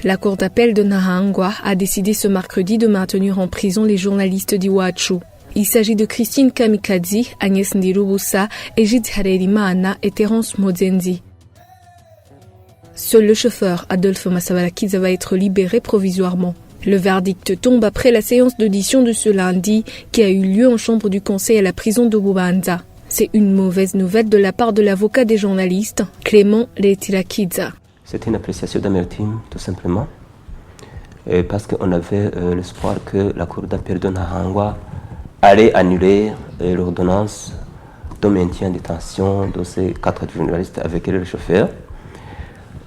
La cour d'appel de Nahangwa a décidé ce mercredi de maintenir en prison les journalistes d'Iwachu. Il s'agit de Christine Kamikaze, Agnès Ndirubusa, Egide Harerimana et Terence Mozenzi. Seul le chauffeur, Adolphe Masabalakiza, va être libéré provisoirement. Le verdict tombe après la séance d'audition de ce lundi qui a eu lieu en chambre du conseil à la prison de Bubanza. C'est une mauvaise nouvelle de la part de l'avocat des journalistes, Clément Letirakiza. C'est une appréciation d'amertume, tout simplement, parce qu'on avait l'espoir que la cour d'appel de Nahangwa allait annuler l'ordonnance de maintien en détention de ces 4 journalistes avec le chauffeur.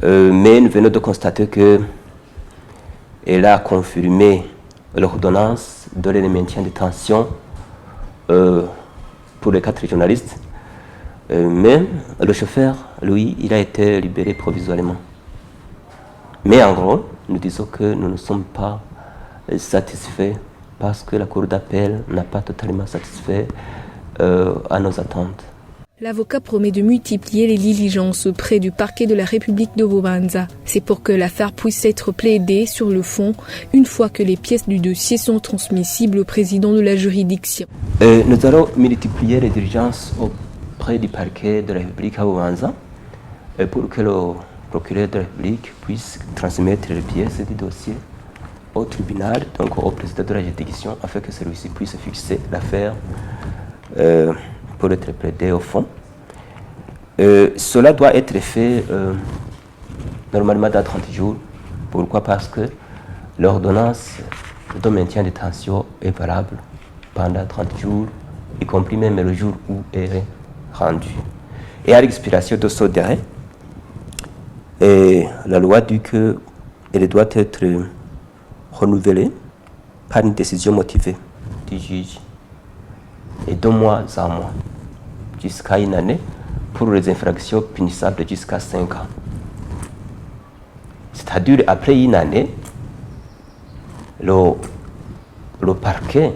Mais nous venons de constater qu'elle a confirmé l'ordonnance de le maintien en détention pour les 4 journalistes. Mais le chauffeur, lui, il a été libéré provisoirement. Mais en gros, nous disons que nous ne sommes pas satisfaits parce que la cour d'appel n'a pas totalement satisfait à nos attentes. L'avocat promet de multiplier les diligences auprès du parquet de la République de Bubanza. C'est pour que l'affaire puisse être plaidée sur le fond une fois que les pièces du dossier sont transmissibles au président de la juridiction. Nous allons multiplier les diligences auprès du parquet de la République à Bubanza pour que le procureur de la République puisse transmettre les pièces du dossier au tribunal, donc au président de la juridiction, afin que celui-ci puisse fixer l'affaire pour être plaidé au fond. Cela doit être fait normalement dans 30 jours. Pourquoi? Parce que l'ordonnance de maintien en détention est valable pendant 30 jours, y compris même le jour où elle est rendue. Et à l'expiration de ce délai, la loi dit qu'elle doit être renouvelée par une décision motivée du juge et de mois en mois jusqu'à une année pour les infractions punissables jusqu'à 5 ans. C'est-à-dire après une année, le parquet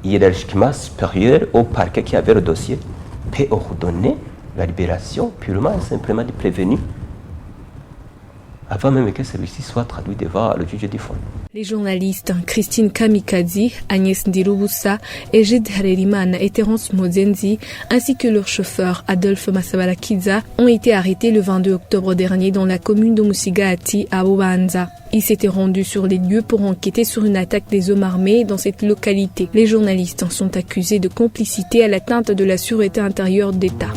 hiérarchiquement supérieur au parquet qui avait le dossier peut ordonner la libération purement et simplement du prévenu avant même que celui-ci soit traduit devant le juge du fond. Les journalistes Christine Kamikaze, Agnès Ndirubusa, Egide Harerimana et Terence Mozenzi, ainsi que leur chauffeur Adolphe Masabalakiza, ont été arrêtés le 22 octobre dernier dans la commune de Musigati à Bubanza. Ils s'étaient rendus sur les lieux pour enquêter sur une attaque des hommes armés dans cette localité. Les journalistes sont accusés de complicité à l'atteinte de la sûreté intérieure d'État.